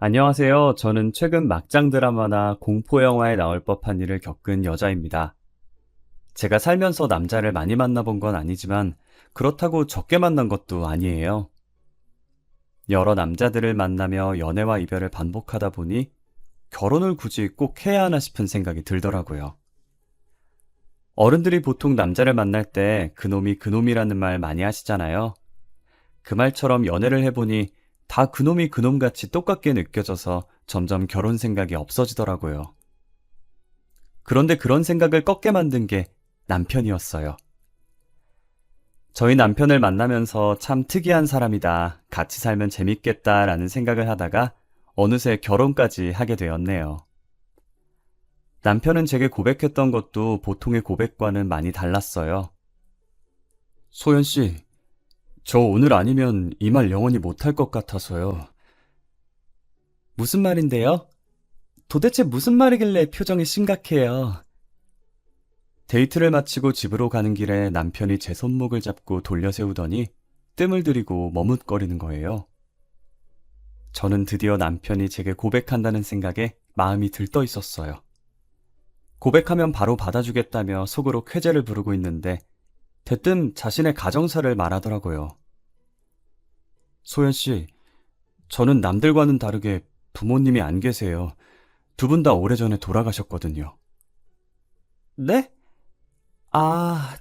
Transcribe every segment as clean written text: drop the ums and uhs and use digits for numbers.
안녕하세요. 저는 최근 막장 드라마나 공포 영화에 나올 법한 일을 겪은 여자입니다. 제가 살면서 남자를 많이 만나본 건 아니지만 그렇다고 적게 만난 것도 아니에요. 여러 남자들을 만나며 연애와 이별을 반복하다 보니 결혼을 굳이 꼭 해야 하나 싶은 생각이 들더라고요. 어른들이 보통 남자를 만날 때 그놈이 그놈이라는 말 많이 하시잖아요. 그 말처럼 연애를 해보니 다 그놈이 그놈같이 똑같게 느껴져서 점점 결혼 생각이 없어지더라고요. 그런데 그런 생각을 꺾게 만든 게 남편이었어요. 저희 남편을 만나면서 참 특이한 사람이다, 같이 살면 재밌겠다라는 생각을 하다가 어느새 결혼까지 하게 되었네요. 남편은 제게 고백했던 것도 보통의 고백과는 많이 달랐어요. 소연 씨, 저 오늘 아니면 이 말 영원히 못할 것 같아서요. 무슨 말인데요? 도대체 무슨 말이길래 표정이 심각해요? 데이트를 마치고 집으로 가는 길에 남편이 제 손목을 잡고 돌려 세우더니 뜸을 들이고 머뭇거리는 거예요. 저는 드디어 남편이 제게 고백한다는 생각에 마음이 들떠 있었어요. 고백하면 바로 받아주겠다며 속으로 쾌재를 부르고 있는데 대뜸 자신의 가정사를 말하더라고요. 소연 씨, 저는 남들과는 다르게 부모님이 안 계세요. 두 분 다 오래전에 돌아가셨거든요. 네?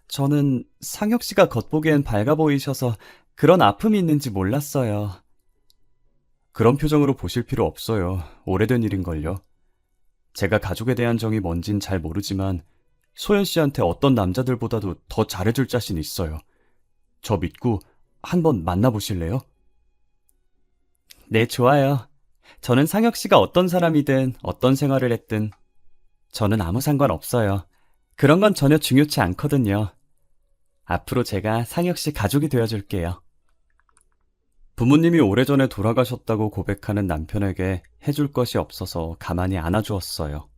저는 상혁 씨가 겉보기엔 밝아 보이셔서 그런 아픔이 있는지 몰랐어요. 그런 표정으로 보실 필요 없어요. 오래된 일인걸요. 제가 가족에 대한 정이 뭔진 잘 모르지만 소연 씨한테 어떤 남자들보다도 더 잘해줄 자신 있어요. 저 믿고 한번 만나보실래요? 네, 좋아요. 저는 상혁 씨가 어떤 사람이든 어떤 생활을 했든 저는 아무 상관 없어요. 그런 건 전혀 중요치 않거든요. 앞으로 제가 상혁 씨 가족이 되어줄게요. 부모님이 오래전에 돌아가셨다고 고백하는 남편에게 해줄 것이 없어서 가만히 안아주었어요.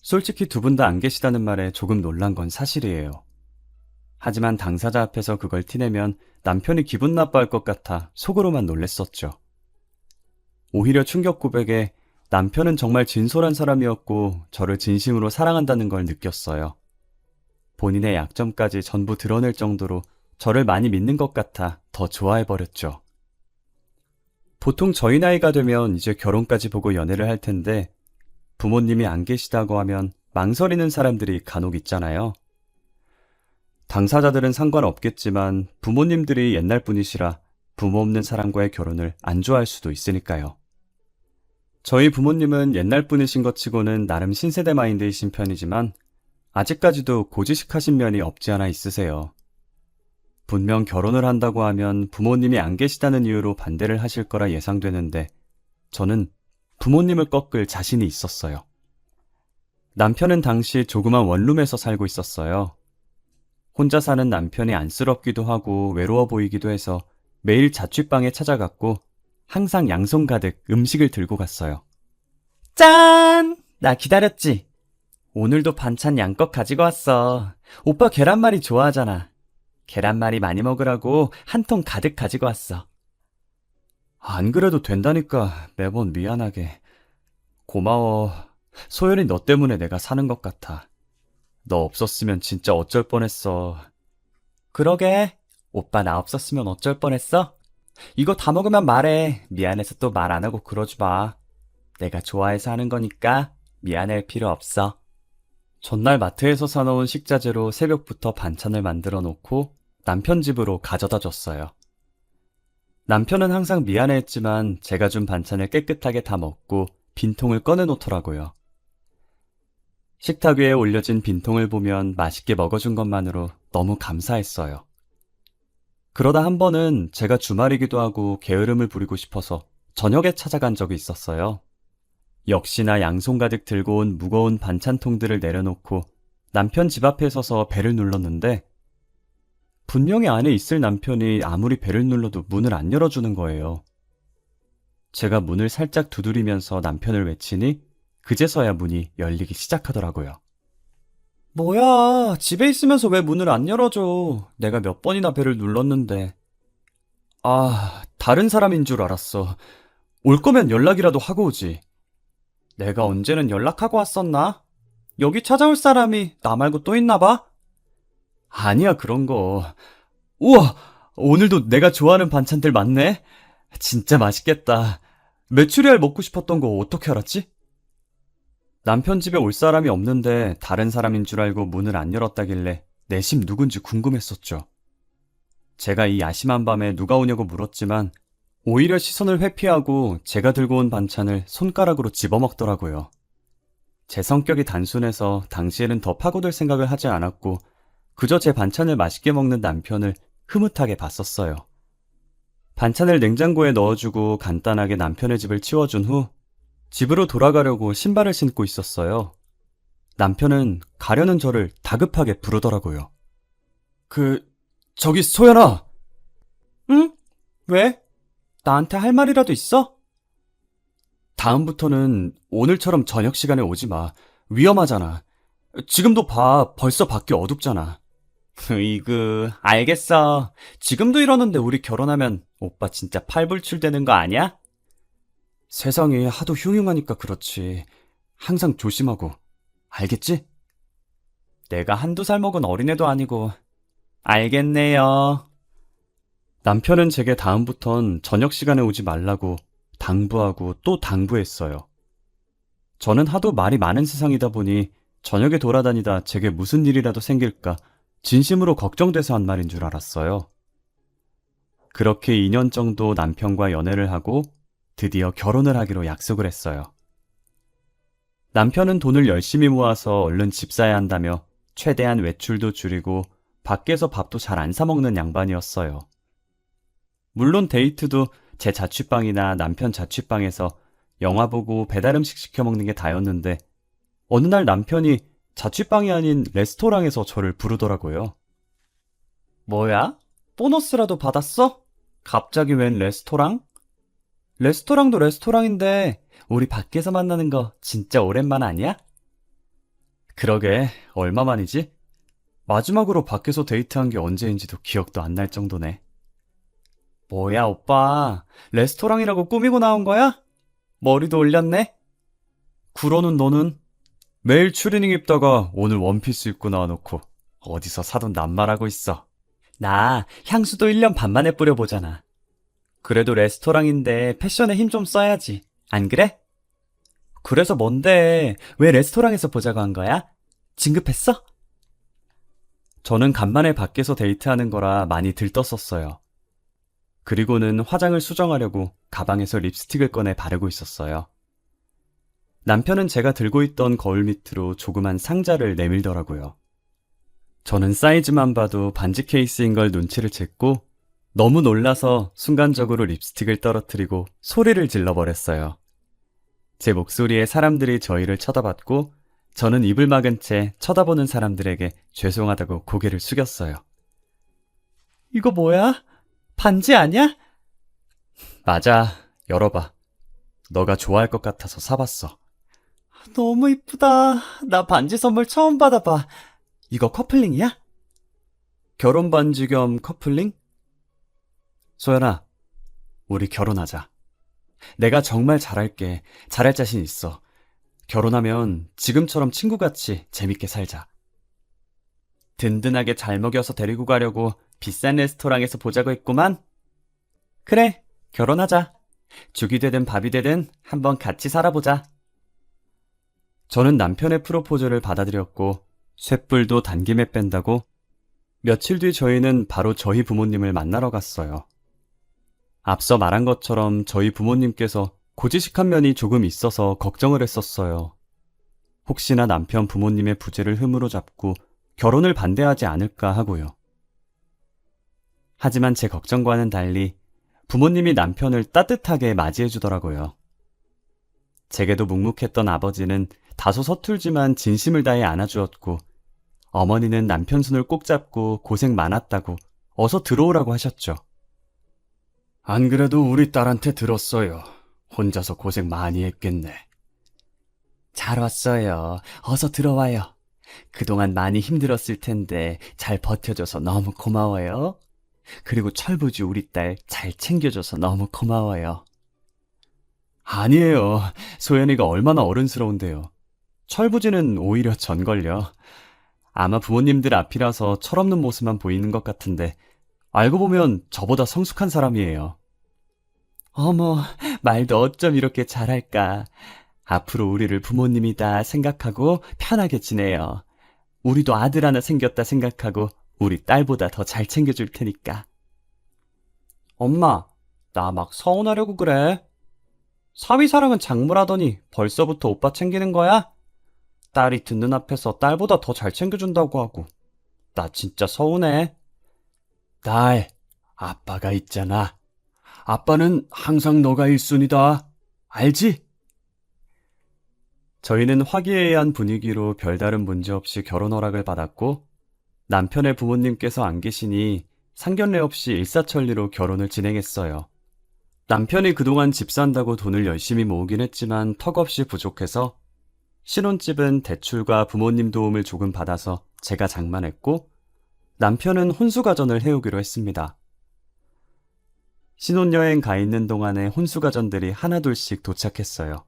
솔직히 두 분 다 안 계시다는 말에 조금 놀란 건 사실이에요. 하지만 당사자 앞에서 그걸 티내면 남편이 기분 나빠할 것 같아 속으로만 놀랬었죠. 오히려 충격 고백에 남편은 정말 진솔한 사람이었고 저를 진심으로 사랑한다는 걸 느꼈어요. 본인의 약점까지 전부 드러낼 정도로 저를 많이 믿는 것 같아 더 좋아해버렸죠. 보통 저희 나이가 되면 이제 결혼까지 보고 연애를 할 텐데 부모님이 안 계시다고 하면 망설이는 사람들이 간혹 있잖아요. 당사자들은 상관없겠지만 부모님들이 옛날 분이시라 부모 없는 사람과의 결혼을 안 좋아할 수도 있으니까요. 저희 부모님은 옛날 분이신 것 치고는 나름 신세대 마인드이신 편이지만 아직까지도 고지식하신 면이 없지 않아 있으세요. 분명 결혼을 한다고 하면 부모님이 안 계시다는 이유로 반대를 하실 거라 예상되는데 저는 부모님을 꺾을 자신이 있었어요. 남편은 당시 조그만 원룸에서 살고 있었어요. 혼자 사는 남편이 안쓰럽기도 하고 외로워 보이기도 해서 매일 자취방에 찾아갔고 항상 양손 가득 음식을 들고 갔어요. 짠! 나 기다렸지? 오늘도 반찬 양껏 가지고 왔어. 오빠 계란말이 좋아하잖아. 계란말이 많이 먹으라고 한 통 가득 가지고 왔어. 안 그래도 된다니까 매번 미안하게. 고마워. 소연이 너 때문에 내가 사는 것 같아. 너 없었으면 진짜 어쩔 뻔했어. 그러게. 오빠 나 없었으면 어쩔 뻔했어? 이거 다 먹으면 말해. 미안해서 또 말 안 하고 그러지 마. 내가 좋아해서 하는 거니까 미안할 필요 없어. 전날 마트에서 사놓은 식자재로 새벽부터 반찬을 만들어 놓고 남편 집으로 가져다 줬어요. 남편은 항상 미안해했지만 제가 준 반찬을 깨끗하게 다 먹고 빈통을 꺼내 놓더라고요. 식탁 위에 올려진 빈통을 보면 맛있게 먹어준 것만으로 너무 감사했어요. 그러다 한 번은 제가 주말이기도 하고 게으름을 부리고 싶어서 저녁에 찾아간 적이 있었어요. 역시나 양손 가득 들고 온 무거운 반찬통들을 내려놓고 남편 집 앞에 서서 벨을 눌렀는데 분명히 안에 있을 남편이 아무리 벨을 눌러도 문을 안 열어주는 거예요. 제가 문을 살짝 두드리면서 남편을 외치니 그제서야 문이 열리기 시작하더라고요. 뭐야, 집에 있으면서 왜 문을 안 열어줘? 내가 몇 번이나 벨을 눌렀는데. 다른 사람인 줄 알았어. 올 거면 연락이라도 하고 오지. 내가 언제는 연락하고 왔었나? 여기 찾아올 사람이 나 말고 또 있나 봐? 아니야, 그런 거. 우와! 오늘도 내가 좋아하는 반찬들 많네? 진짜 맛있겠다. 메추리알 먹고 싶었던 거 어떻게 알았지? 남편 집에 올 사람이 없는데 다른 사람인 줄 알고 문을 안 열었다길래 내심 누군지 궁금했었죠. 제가 이 야심한 밤에 누가 오냐고 물었지만 오히려 시선을 회피하고 제가 들고 온 반찬을 손가락으로 집어먹더라고요. 제 성격이 단순해서 당시에는 더 파고들 생각을 하지 않았고 그저 제 반찬을 맛있게 먹는 남편을 흐뭇하게 봤었어요. 반찬을 냉장고에 넣어주고 간단하게 남편의 집을 치워준 후 집으로 돌아가려고 신발을 신고 있었어요. 남편은 가려는 저를 다급하게 부르더라고요. 저기 소연아! 응? 왜? 나한테 할 말이라도 있어? 다음부터는 오늘처럼 저녁 시간에 오지 마. 위험하잖아. 지금도 봐. 벌써 밖이 어둡잖아. 알겠어. 지금도 이러는데 우리 결혼하면 오빠 진짜 팔불출되는 거 아니야? 세상이 하도 흉흉하니까 그렇지. 항상 조심하고. 알겠지? 내가 한두 살 먹은 어린애도 아니고. 알겠네요. 남편은 제게 다음부턴 저녁 시간에 오지 말라고 당부하고 또 당부했어요. 저는 하도 말이 많은 세상이다 보니 저녁에 돌아다니다 제게 무슨 일이라도 생길까 진심으로 걱정돼서 한 말인 줄 알았어요. 그렇게 2년 정도 남편과 연애를 하고 드디어 결혼을 하기로 약속을 했어요. 남편은 돈을 열심히 모아서 얼른 집 사야 한다며 최대한 외출도 줄이고 밖에서 밥도 잘 안 사 먹는 양반이었어요. 물론 데이트도 제 자취방이나 남편 자취방에서 영화 보고 배달음식 시켜 먹는 게 다였는데 어느 날 남편이 자취방이 아닌 레스토랑에서 저를 부르더라고요. 뭐야? 보너스라도 받았어? 갑자기 웬 레스토랑? 레스토랑도 레스토랑인데 우리 밖에서 만나는 거 진짜 오랜만 아니야? 그러게, 얼마만이지? 마지막으로 밖에서 데이트한 게 언제인지도 기억도 안 날 정도네. 뭐야, 오빠. 레스토랑이라고 꾸미고 나온 거야? 머리도 올렸네? 그러는 너는? 매일 추리닝 입다가 오늘 원피스 입고 나와놓고 어디서 사돈 낱말하고 있어. 나 향수도 1년 반 만에 뿌려보잖아. 그래도 레스토랑인데 패션에 힘 좀 써야지. 안 그래? 그래서 뭔데? 왜 레스토랑에서 보자고 한 거야? 진급했어? 저는 간만에 밖에서 데이트하는 거라 많이 들떴었어요. 그리고는 화장을 수정하려고 가방에서 립스틱을 꺼내 바르고 있었어요. 남편은 제가 들고 있던 거울 밑으로 조그만 상자를 내밀더라고요. 저는 사이즈만 봐도 반지 케이스인 걸 눈치를 챘고 너무 놀라서 순간적으로 립스틱을 떨어뜨리고 소리를 질러버렸어요. 제 목소리에 사람들이 저희를 쳐다봤고 저는 입을 막은 채 쳐다보는 사람들에게 죄송하다고 고개를 숙였어요. 이거 뭐야? 반지 아니야? 맞아, 열어봐. 너가 좋아할 것 같아서 사봤어. 너무 이쁘다. 나 반지 선물 처음 받아봐. 이거 커플링이야? 결혼 반지 겸 커플링? 소연아, 우리 결혼하자. 내가 정말 잘할게. 잘할 자신 있어. 결혼하면 지금처럼 친구같이 재밌게 살자. 든든하게 잘 먹여서 데리고 가려고 비싼 레스토랑에서 보자고 했구만. 그래, 결혼하자. 죽이 되든 밥이 되든 한번 같이 살아보자. 저는 남편의 프로포즈를 받아들였고 쇳불도 단김에 뺀다고 며칠 뒤 저희는 바로 저희 부모님을 만나러 갔어요. 앞서 말한 것처럼 저희 부모님께서 고지식한 면이 조금 있어서 걱정을 했었어요. 혹시나 남편 부모님의 부재를 흠으로 잡고 결혼을 반대하지 않을까 하고요. 하지만 제 걱정과는 달리 부모님이 남편을 따뜻하게 맞이해 주더라고요. 제게도 묵묵했던 아버지는 다소 서툴지만 진심을 다해 안아주었고 어머니는 남편 손을 꼭 잡고 고생 많았다고 어서 들어오라고 하셨죠. 안 그래도 우리 딸한테 들었어요. 혼자서 고생 많이 했겠네. 잘 왔어요. 어서 들어와요. 그동안 많이 힘들었을 텐데 잘 버텨줘서 너무 고마워요. 그리고 철부지 우리 딸 잘 챙겨줘서 너무 고마워요. 아니에요. 소연이가 얼마나 어른스러운데요. 철부지는 오히려 전걸요. 아마 부모님들 앞이라서 철없는 모습만 보이는 것 같은데 알고 보면 저보다 성숙한 사람이에요. 어머, 말도 어쩜 이렇게 잘할까. 앞으로 우리를 부모님이다 생각하고 편하게 지내요. 우리도 아들 하나 생겼다 생각하고 우리 딸보다 더 잘 챙겨줄 테니까. 엄마, 나 막 서운하려고 그래. 사위사랑은 작물하더니 벌써부터 오빠 챙기는 거야? 딸이 듣는 앞에서 딸보다 더 잘 챙겨준다고 하고. 나 진짜 서운해. 딸, 아빠가 있잖아. 아빠는 항상 너가 1순위다. 알지? 저희는 화기애애한 분위기로 별다른 문제 없이 결혼 허락을 받았고 남편의 부모님께서 안 계시니 상견례 없이 일사천리로 결혼을 진행했어요. 남편이 그동안 집 산다고 돈을 열심히 모으긴 했지만 턱없이 부족해서 신혼집은 대출과 부모님 도움을 조금 받아서 제가 장만했고 남편은 혼수가전을 해오기로 했습니다. 신혼여행 가 있는 동안에 혼수가전들이 하나둘씩 도착했어요.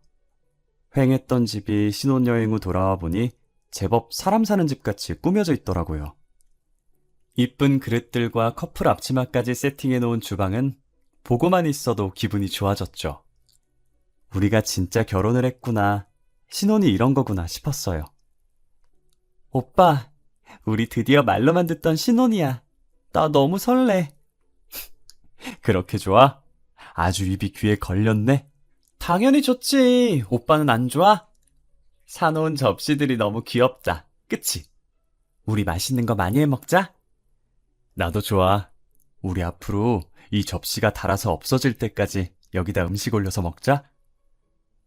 휑했던 집이 신혼여행 후 돌아와 보니 제법 사람 사는 집같이 꾸며져 있더라고요. 이쁜 그릇들과 커플 앞치마까지 세팅해 놓은 주방은 보고만 있어도 기분이 좋아졌죠. 우리가 진짜 결혼을 했구나, 신혼이 이런 거구나 싶었어요. 오빠, 우리 드디어 말로만 듣던 신혼이야. 나 너무 설레. 그렇게 좋아? 아주 입이 귀에 걸렸네. 당연히 좋지. 오빠는 안 좋아? 사놓은 접시들이 너무 귀엽다. 그치? 우리 맛있는 거 많이 해 먹자. 나도 좋아. 우리 앞으로 이 접시가 닳아서 없어질 때까지 여기다 음식 올려서 먹자.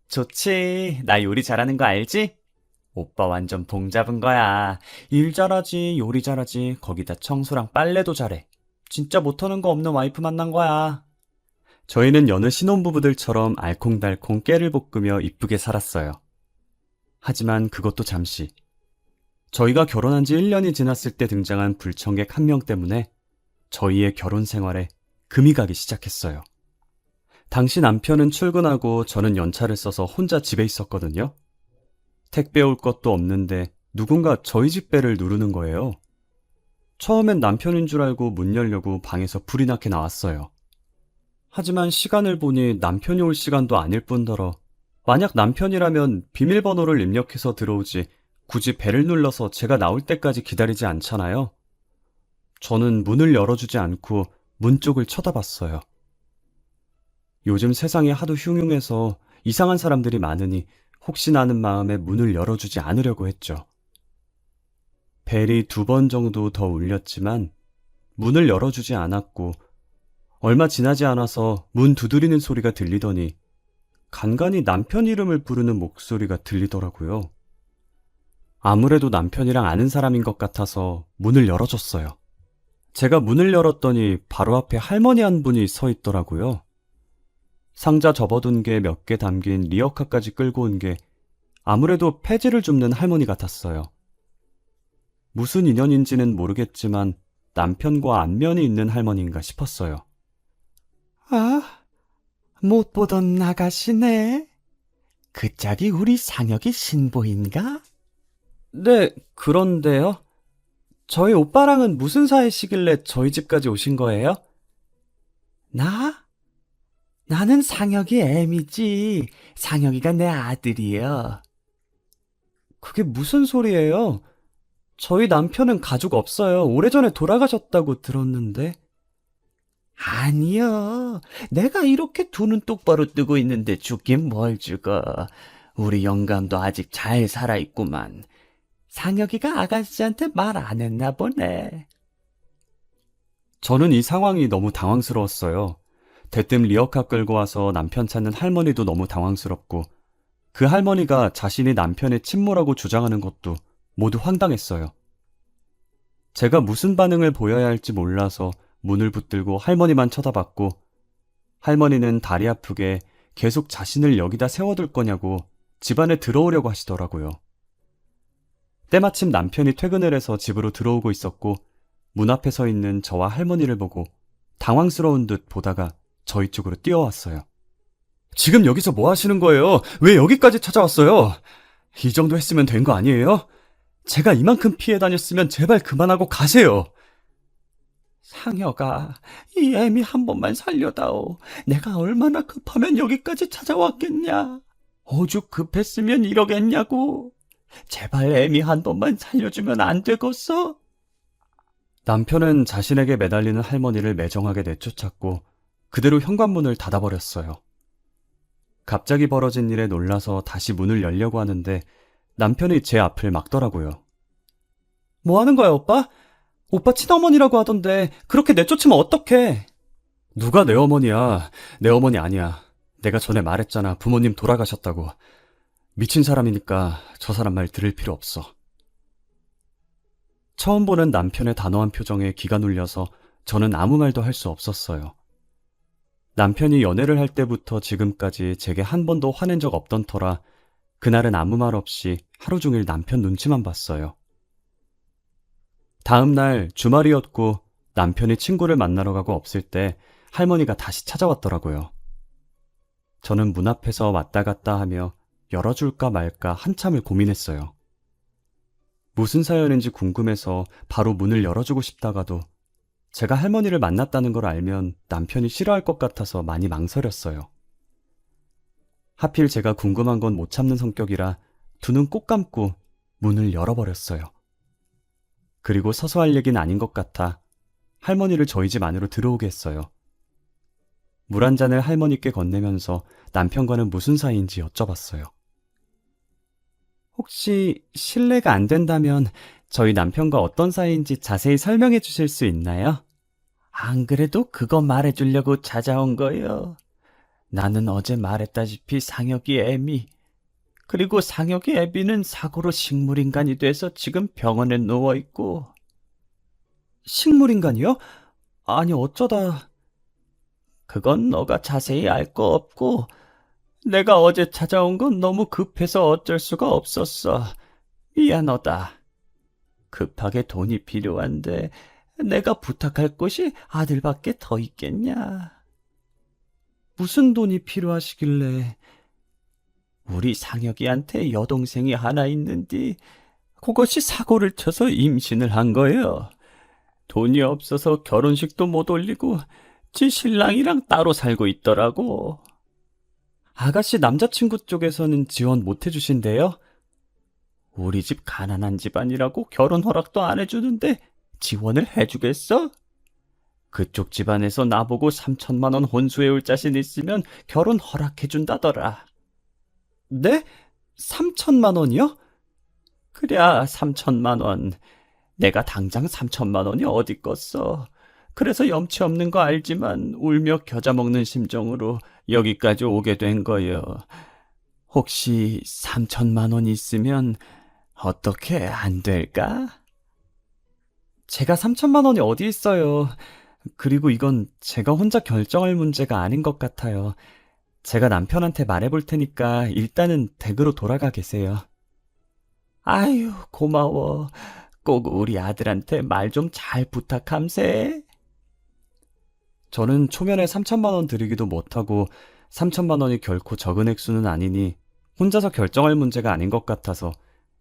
좋지. 나 요리 잘하는 거 알지? 오빠 완전 봉 잡은 거야. 일 잘하지, 요리 잘하지, 거기다 청소랑 빨래도 잘해. 진짜 못하는 거 없는 와이프 만난 거야. 저희는 여느 신혼부부들처럼 알콩달콩 깨를 볶으며 이쁘게 살았어요. 하지만 그것도 잠시. 저희가 결혼한 지 1년이 지났을 때 등장한 불청객 한 명 때문에 저희의 결혼 생활에 금이 가기 시작했어요. 당시 남편은 출근하고 저는 연차를 써서 혼자 집에 있었거든요. 택배 올 것도 없는데 누군가 저희 집 배를 누르는 거예요. 처음엔 남편인 줄 알고 문 열려고 방에서 불이 나게 나왔어요. 하지만 시간을 보니 남편이 올 시간도 아닐 뿐더러 만약 남편이라면 비밀번호를 입력해서 들어오지 굳이 배를 눌러서 제가 나올 때까지 기다리지 않잖아요. 저는 문을 열어주지 않고 문 쪽을 쳐다봤어요. 요즘 세상이 하도 흉흉해서 이상한 사람들이 많으니 혹시나 하는 마음에 문을 열어주지 않으려고 했죠. 벨이 2번 정도 더 울렸지만 문을 열어주지 않았고 얼마 지나지 않아서 문 두드리는 소리가 들리더니 간간히 남편 이름을 부르는 목소리가 들리더라고요. 아무래도 남편이랑 아는 사람인 것 같아서 문을 열어줬어요. 제가 문을 열었더니 바로 앞에 할머니 한 분이 서 있더라고요. 상자 접어둔 게 몇 개 담긴 리어카까지 끌고 온 게 아무래도 폐지를 줍는 할머니 같았어요. 무슨 인연인지는 모르겠지만 남편과 안면이 있는 할머니인가 싶었어요. 아, 못 보던 아가씨네. 그 짝이 우리 상혁이 신보인가? 네, 그런데요. 저희 오빠랑은 무슨 사이시길래 저희 집까지 오신 거예요? 나는 상혁이 애미지. 상혁이가 내 아들이에요. 그게 무슨 소리예요? 저희 남편은 가족 없어요. 오래전에 돌아가셨다고 들었는데. 아니요. 내가 이렇게 두 눈 똑바로 뜨고 있는데 죽긴 뭘 죽어. 우리 영감도 아직 잘 살아있구만. 상혁이가 아가씨한테 말 안 했나 보네. 저는 이 상황이 너무 당황스러웠어요. 대뜸 리어카 끌고 와서 남편 찾는 할머니도 너무 당황스럽고 그 할머니가 자신이 남편의 친모라고 주장하는 것도 모두 황당했어요. 제가 무슨 반응을 보여야 할지 몰라서 문을 붙들고 할머니만 쳐다봤고 할머니는 다리 아프게 계속 자신을 여기다 세워둘 거냐고 집 안에 들어오려고 하시더라고요. 때마침 남편이 퇴근을 해서 집으로 들어오고 있었고 문 앞에 서 있는 저와 할머니를 보고 당황스러운 듯 보다가 저희 쪽으로 뛰어왔어요. 지금 여기서 뭐 하시는 거예요? 왜 여기까지 찾아왔어요? 이 정도 했으면 된 거 아니에요? 제가 이만큼 피해 다녔으면 제발 그만하고 가세요. 상혁아, 이 애미 한 번만 살려다오. 내가 얼마나 급하면 여기까지 찾아왔겠냐. 오죽 급했으면 이러겠냐고. 제발 애미 한 번만 살려주면 안 되겠어? 남편은 자신에게 매달리는 할머니를 매정하게 내쫓았고 그대로 현관문을 닫아버렸어요. 갑자기 벌어진 일에 놀라서 다시 문을 열려고 하는데 남편이 제 앞을 막더라고요. 뭐 하는 거야, 오빠? 오빠 친어머니라고 하던데 그렇게 내쫓으면 어떡해? 누가 내 어머니야? 내 어머니 아니야. 내가 전에 말했잖아. 부모님 돌아가셨다고. 미친 사람이니까 저 사람 말 들을 필요 없어. 처음 보는 남편의 단호한 표정에 기가 눌려서 저는 아무 말도 할 수 없었어요. 남편이 연애를 할 때부터 지금까지 제게 한 번도 화낸 적 없던 터라 그날은 아무 말 없이 하루 종일 남편 눈치만 봤어요. 다음 날 주말이었고 남편이 친구를 만나러 가고 없을 때 할머니가 다시 찾아왔더라고요. 저는 문 앞에서 왔다 갔다 하며 열어줄까 말까 한참을 고민했어요. 무슨 사연인지 궁금해서 바로 문을 열어주고 싶다가도 제가 할머니를 만났다는 걸 알면 남편이 싫어할 것 같아서 많이 망설였어요. 하필 제가 궁금한 건 못 참는 성격이라 두 눈 꼭 감고 문을 열어버렸어요. 그리고 서서 할 얘기는 아닌 것 같아 할머니를 저희 집 안으로 들어오게 했어요. 물 한 잔을 할머니께 건네면서 남편과는 무슨 사이인지 여쭤봤어요. 혹시 실례가 안 된다면 저희 남편과 어떤 사이인지 자세히 설명해 주실 수 있나요? 안 그래도 그거 말해주려고 찾아온 거요. 나는 어제 말했다시피 상혁이 애미, 그리고 상혁이 애비는 사고로 식물인간이 돼서 지금 병원에 누워있고. 식물인간이요? 아니 어쩌다. 그건 너가 자세히 알 거 없고 내가 어제 찾아온 건 너무 급해서 어쩔 수가 없었어. 미안하다. 급하게 돈이 필요한데 내가 부탁할 곳이 아들밖에 더 있겠냐. 무슨 돈이 필요하시길래. 우리 상혁이한테 여동생이 하나 있는데 그것이 사고를 쳐서 임신을 한 거예요. 돈이 없어서 결혼식도 못 올리고 지 신랑이랑 따로 살고 있더라고. 아가씨 남자친구 쪽에서는 지원 못 해주신대요? 우리 집 가난한 집안이라고 결혼 허락도 안 해주는데 지원을 해주겠어? 그쪽 집안에서 나보고 3천만 원 혼수해올 자신 있으면 결혼 허락해준다더라. 네? 3천만 원이요? 그래, 3천만 원. 내가 당장 3천만 원이 어디 있겠어. 그래서 염치 없는 거 알지만 울며 겨자 먹는 심정으로 여기까지 오게 된 거요. 혹시 3천만 원 있으면 어떻게 안 될까? 제가 3천만 원이 어디 있어요. 그리고 이건 제가 혼자 결정할 문제가 아닌 것 같아요. 제가 남편한테 말해볼 테니까 일단은 댁으로 돌아가 계세요. 아유, 고마워. 꼭 우리 아들한테 말 좀 잘 부탁함세. 저는 초면에 3천만 원 드리기도 못하고 3천만 원이 결코 적은 액수는 아니니 혼자서 결정할 문제가 아닌 것 같아서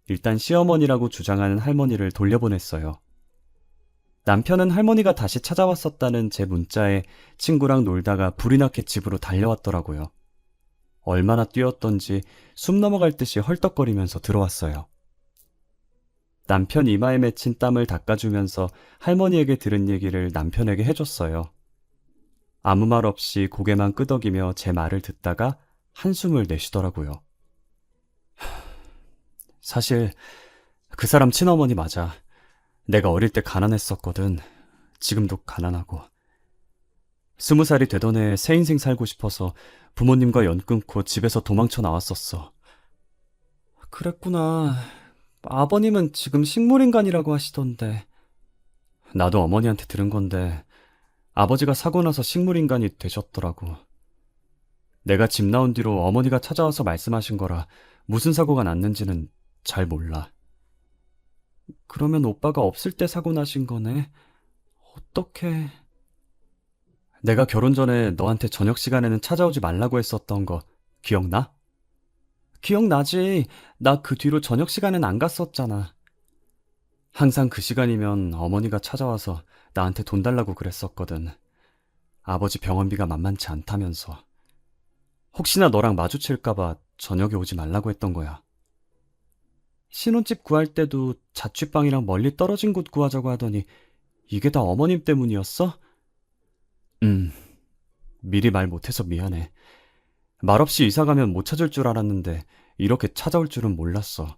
일단 시어머니라고 주장하는 할머니를 돌려보냈어요. 남편은 할머니가 다시 찾아왔었다는 제 문자에 친구랑 놀다가 불이 나게 집으로 달려왔더라고요. 얼마나 뛰었던지 숨 넘어갈 듯이 헐떡거리면서 들어왔어요. 남편 이마에 맺힌 땀을 닦아주면서 할머니에게 들은 얘기를 남편에게 해줬어요. 아무 말 없이 고개만 끄덕이며 제 말을 듣다가 한숨을 내쉬더라고요. 사실 그 사람 친어머니 맞아. 내가 어릴 때 가난했었거든. 지금도 가난하고. 20살이 되던 해에 새 인생 살고 싶어서 부모님과 연 끊고 집에서 도망쳐 나왔었어. 그랬구나. 아버님은 지금 식물인간이라고 하시던데. 나도 어머니한테 들은 건데 아버지가 사고 나서 식물인간이 되셨더라고. 내가 집 나온 뒤로 어머니가 찾아와서 말씀하신 거라 무슨 사고가 났는지는 잘 몰라. 그러면 오빠가 없을 때 사고 나신 거네. 어떡해. 내가 결혼 전에 너한테 저녁 시간에는 찾아오지 말라고 했었던 거 기억나? 기억나지. 나 그 뒤로 저녁 시간엔 안 갔었잖아. 항상 그 시간이면 어머니가 찾아와서 나한테 돈 달라고 그랬었거든. 아버지 병원비가 만만치 않다면서. 혹시나 너랑 마주칠까봐 저녁에 오지 말라고 했던 거야. 신혼집 구할 때도 자취방이랑 멀리 떨어진 곳 구하자고 하더니 이게 다 어머님 때문이었어? 음, 미리 말 못해서 미안해. 말없이 이사 가면 못 찾을 줄 알았는데 이렇게 찾아올 줄은 몰랐어.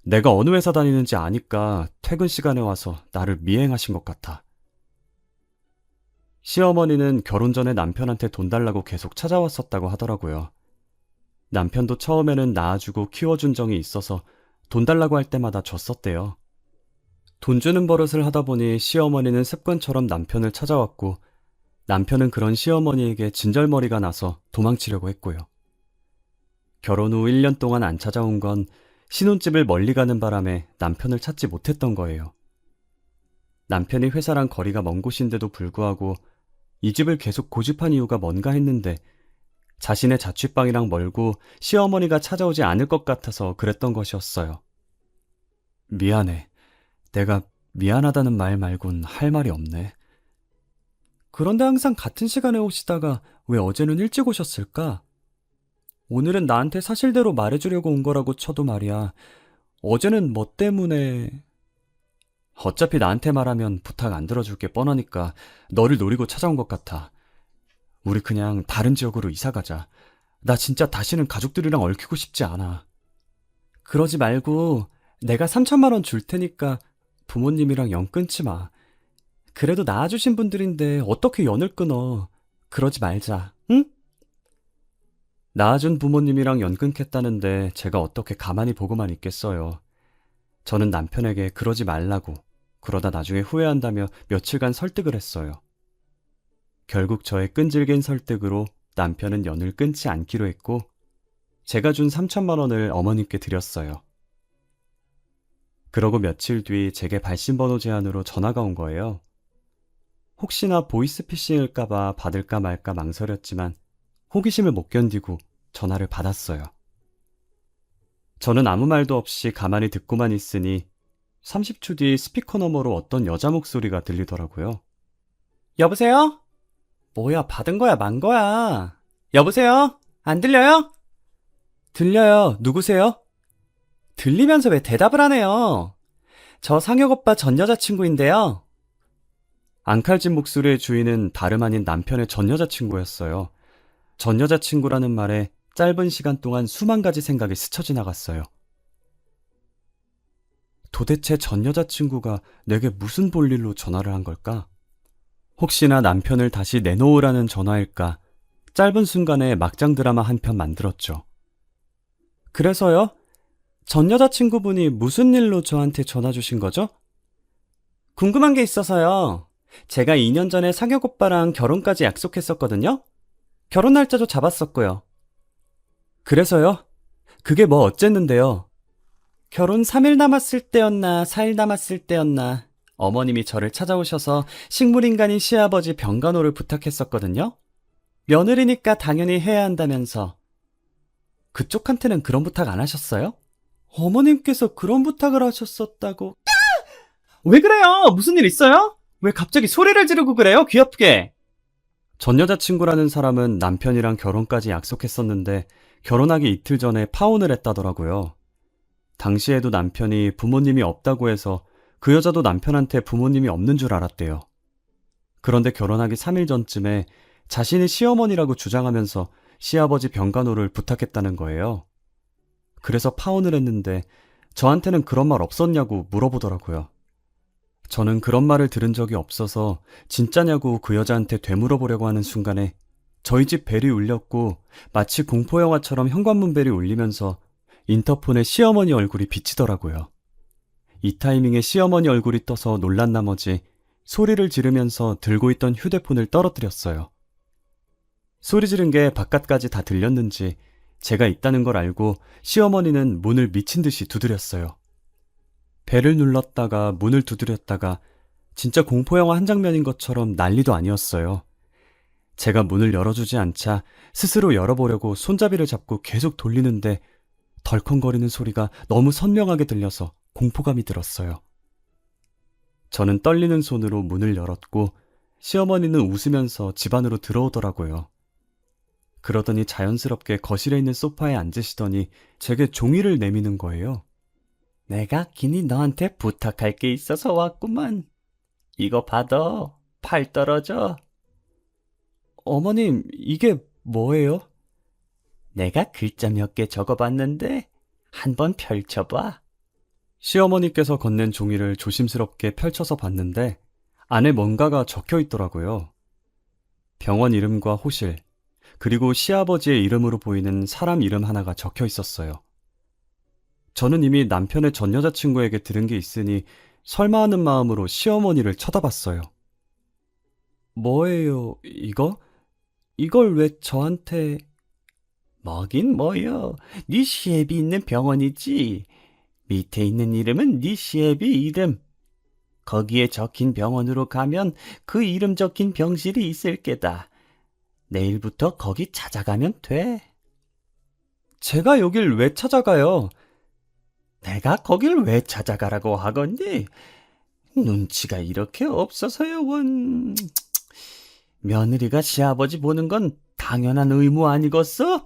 내가 어느 회사 다니는지 아니까 퇴근 시간에 와서 나를 미행하신 것 같아. 시어머니는 결혼 전에 남편한테 돈 달라고 계속 찾아왔었다고 하더라고요. 남편도 처음에는 낳아주고 키워준 정이 있어서 돈 달라고 할 때마다 줬었대요. 돈 주는 버릇을 하다 보니 시어머니는 습관처럼 남편을 찾아왔고 남편은 그런 시어머니에게 진절머리가 나서 도망치려고 했고요. 결혼 후 1년 동안 안 찾아온 건 신혼집을 멀리 가는 바람에 남편을 찾지 못했던 거예요. 남편이 회사랑 거리가 먼 곳인데도 불구하고 이 집을 계속 고집한 이유가 뭔가 했는데 자신의 자취방이랑 멀고 시어머니가 찾아오지 않을 것 같아서 그랬던 것이었어요. 미안해. 내가 미안하다는 말 말곤 할 말이 없네. 그런데 항상 같은 시간에 오시다가 왜 어제는 일찍 오셨을까? 오늘은 나한테 사실대로 말해주려고 온 거라고 쳐도 말이야. 어제는 뭐 때문에... 어차피 나한테 말하면 부탁 안 들어줄 게 뻔하니까 너를 노리고 찾아온 것 같아. 우리 그냥 다른 지역으로 이사 가자. 나 진짜 다시는 가족들이랑 얽히고 싶지 않아. 그러지 말고 내가 3천만 원 줄 테니까 부모님이랑 연 끊지 마. 그래도 낳아주신 분들인데 어떻게 연을 끊어. 그러지 말자, 응? 낳아준 부모님이랑 연 끊겠다는데 제가 어떻게 가만히 보고만 있겠어요. 저는 남편에게 그러지 말라고, 그러다 나중에 후회한다며 며칠간 설득을 했어요. 결국 저의 끈질긴 설득으로 남편은 연을 끊지 않기로 했고 제가 준 3천만 원을 어머님께 드렸어요. 그러고 며칠 뒤 제게 발신번호 제안으로 전화가 온 거예요. 혹시나 보이스피싱일까봐 받을까 말까 망설였지만 호기심을 못 견디고 전화를 받았어요. 저는 아무 말도 없이 가만히 듣고만 있으니 30초 뒤 스피커 너머로 어떤 여자 목소리가 들리더라고요. 여보세요? 뭐야, 받은 거야, 만 거야? 여보세요? 안 들려요? 들려요. 누구세요? 들리면서 왜 대답을 안 해요? 저 상혁 오빠 전 여자친구인데요. 앙칼진 목소리의 주인은 다름 아닌 남편의 전 여자친구였어요. 전 여자친구라는 말에 짧은 시간 동안 수만 가지 생각이 스쳐 지나갔어요. 도대체 전 여자친구가 내게 무슨 볼일로 전화를 한 걸까? 혹시나 남편을 다시 내놓으라는 전화일까? 짧은 순간에 막장 드라마 한 편 만들었죠. 그래서요? 전 여자친구분이 무슨 일로 저한테 전화 주신 거죠? 궁금한 게 있어서요. 제가 2년 전에 상혁 오빠랑 결혼까지 약속했었거든요. 결혼 날짜도 잡았었고요. 그래서요? 그게 뭐 어쨌는데요? 결혼 3일 남았을 때였나 4일 남았을 때였나 어머님이 저를 찾아오셔서 식물인간인 시아버지 병간호를 부탁했었거든요. 며느리니까 당연히 해야 한다면서. 그쪽한테는 그런 부탁 안 하셨어요? 어머님께서 그런 부탁을 하셨었다고. 왜 그래요? 무슨 일 있어요? 왜 갑자기 소리를 지르고 그래요? 귀엽게. 전 여자친구라는 사람은 남편이랑 결혼까지 약속했었는데 결혼하기 이틀 전에 파혼을 했다더라고요. 당시에도 남편이 부모님이 없다고 해서 그 여자도 남편한테 부모님이 없는 줄 알았대요. 그런데 결혼하기 3일 전쯤에 자신이 시어머니라고 주장하면서 시아버지 병간호를 부탁했다는 거예요. 그래서 파혼을 했는데 저한테는 그런 말 없었냐고 물어보더라고요. 저는 그런 말을 들은 적이 없어서 진짜냐고 그 여자한테 되물어보려고 하는 순간에 저희 집 벨이 울렸고 마치 공포영화처럼 현관문 벨이 울리면서 인터폰에 시어머니 얼굴이 비치더라고요. 이 타이밍에 시어머니 얼굴이 떠서 놀란 나머지 소리를 지르면서 들고 있던 휴대폰을 떨어뜨렸어요. 소리 지른 게 바깥까지 다 들렸는지 제가 있다는 걸 알고 시어머니는 문을 미친 듯이 두드렸어요. 벨을 눌렀다가 문을 두드렸다가 진짜 공포영화 한 장면인 것처럼 난리도 아니었어요. 제가 문을 열어주지 않자 스스로 열어보려고 손잡이를 잡고 계속 돌리는데 덜컹거리는 소리가 너무 선명하게 들려서 공포감이 들었어요. 저는 떨리는 손으로 문을 열었고 시어머니는 웃으면서 집 안으로 들어오더라고요. 그러더니 자연스럽게 거실에 있는 소파에 앉으시더니 제게 종이를 내미는 거예요. 내가 긴히 너한테 부탁할 게 있어서 왔구만. 이거 받아. 팔 떨어져. 어머님, 이게 뭐예요? 내가 글자 몇 개 적어봤는데 한번 펼쳐봐. 시어머니께서 건넨 종이를 조심스럽게 펼쳐서 봤는데 안에 뭔가가 적혀 있더라고요. 병원 이름과 호실, 그리고 시아버지의 이름으로 보이는 사람 이름 하나가 적혀 있었어요. 저는 이미 남편의 전 여자친구에게 들은 게 있으니 설마 하는 마음으로 시어머니를 쳐다봤어요. 뭐예요, 이거? 이걸 왜 저한테... 뭐긴 뭐요. 네 시애비 있는 병원이지. 밑에 있는 이름은 네 시애비 이름. 거기에 적힌 병원으로 가면 그 이름 적힌 병실이 있을 게다. 내일부터 거기 찾아가면 돼. 제가 여길 왜 찾아가요? 내가 거길 왜 찾아가라고 하건디? 눈치가 이렇게 없어서요, 원. 며느리가 시아버지 보는 건 당연한 의무 아니겠어?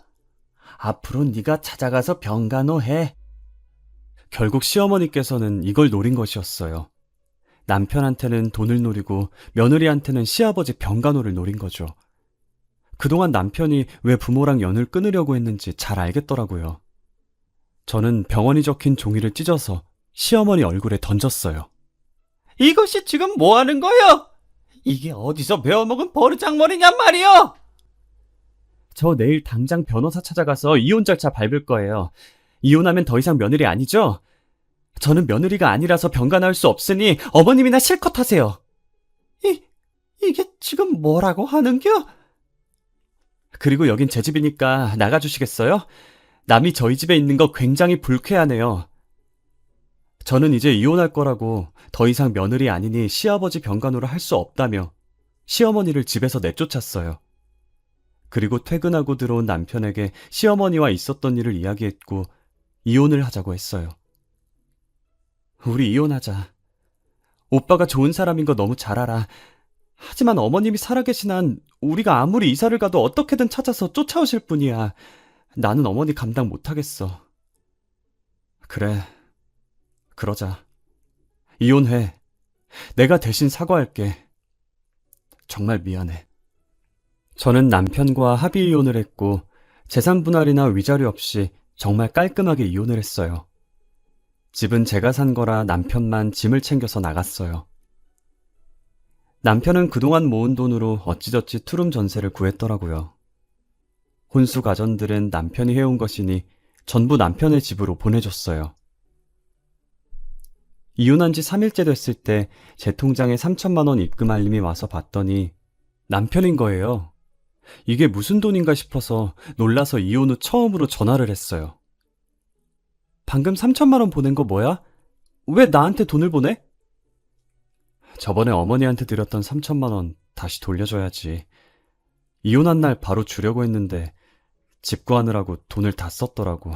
앞으로 네가 찾아가서 병간호해. 결국 시어머니께서는 이걸 노린 것이었어요. 남편한테는 돈을 노리고 며느리한테는 시아버지 병간호를 노린 거죠. 그동안 남편이 왜 부모랑 연을 끊으려고 했는지 잘 알겠더라고요. 저는 병원이 적힌 종이를 찢어서 시어머니 얼굴에 던졌어요. 이것이 지금 뭐 하는 거요? 이게 어디서 배워먹은 버르장머리냔 말이요? 저 내일 당장 변호사 찾아가서 이혼 절차 밟을 거예요. 이혼하면 더 이상 며느리 아니죠? 저는 며느리가 아니라서 병간호할 수 없으니 어머님이나 실컷 하세요. 이게 지금 뭐라고 하는겨? 그리고 여긴 제 집이니까 나가주시겠어요? 남이 저희 집에 있는 거 굉장히 불쾌하네요. 저는 이제 이혼할 거라고 더 이상 며느리 아니니 시아버지 병간호를 할 수 없다며 시어머니를 집에서 내쫓았어요. 그리고 퇴근하고 들어온 남편에게 시어머니와 있었던 일을 이야기했고 이혼을 하자고 했어요. 우리 이혼하자. 오빠가 좋은 사람인 거 너무 잘 알아. 하지만 어머님이 살아계신 한 우리가 아무리 이사를 가도 어떻게든 찾아서 쫓아오실 뿐이야. 나는 어머니 감당 못하겠어. 그래, 그러자. 이혼해. 내가 대신 사과할게. 정말 미안해. 저는 남편과 합의 이혼을 했고 재산 분할이나 위자료 없이 정말 깔끔하게 이혼을 했어요. 집은 제가 산 거라 남편만 짐을 챙겨서 나갔어요. 남편은 그동안 모은 돈으로 어찌저찌 투룸 전세를 구했더라고요. 혼수 가전들은 남편이 해온 것이니 전부 남편의 집으로 보내줬어요. 이혼한 지 3일째 됐을 때 제 통장에 3천만 원 입금 알림이 와서 봤더니 남편인 거예요. 이게 무슨 돈인가 싶어서 놀라서 이혼 후 처음으로 전화를 했어요. 방금 3천만 원 보낸 거 뭐야? 왜 나한테 돈을 보내? 저번에 어머니한테 드렸던 3천만 원 다시 돌려줘야지. 이혼한 날 바로 주려고 했는데 집 구하느라고 돈을 다 썼더라고.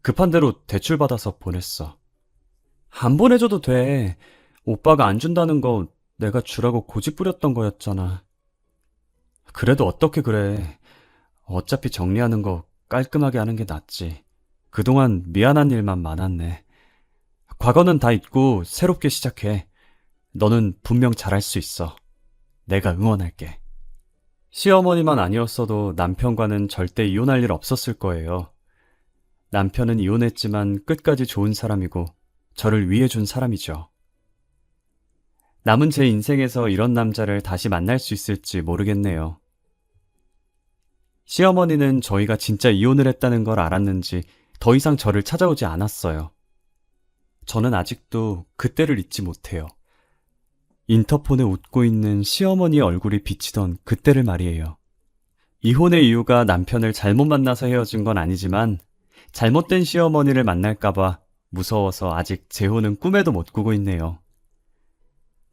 급한 대로 대출 받아서 보냈어. 안 보내줘도 돼. 오빠가 안 준다는 거 내가 주라고 고집 부렸던 거였잖아. 그래도 어떻게 그래. 어차피 정리하는 거 깔끔하게 하는 게 낫지. 그동안 미안한 일만 많았네. 과거는 다 잊고 새롭게 시작해. 너는 분명 잘할 수 있어. 내가 응원할게. 시어머니만 아니었어도 남편과는 절대 이혼할 일 없었을 거예요. 남편은 이혼했지만 끝까지 좋은 사람이고 저를 위해준 사람이죠. 남은 제 인생에서 이런 남자를 다시 만날 수 있을지 모르겠네요. 시어머니는 저희가 진짜 이혼을 했다는 걸 알았는지 더 이상 저를 찾아오지 않았어요. 저는 아직도 그때를 잊지 못해요. 인터폰에 웃고 있는 시어머니의 얼굴이 비치던 그때를 말이에요. 이혼의 이유가 남편을 잘못 만나서 헤어진 건 아니지만 잘못된 시어머니를 만날까봐 무서워서 아직 재혼은 꿈에도 못 꾸고 있네요.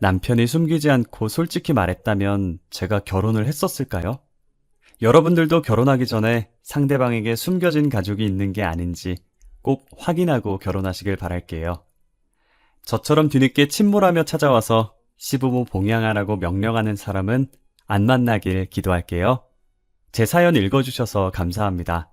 남편이 숨기지 않고 솔직히 말했다면 제가 결혼을 했었을까요? 여러분들도 결혼하기 전에 상대방에게 숨겨진 가족이 있는 게 아닌지 꼭 확인하고 결혼하시길 바랄게요. 저처럼 뒤늦게 침몰하며 찾아와서 시부모 봉양하라고 명령하는 사람은 안 만나길 기도할게요. 제 사연 읽어주셔서 감사합니다.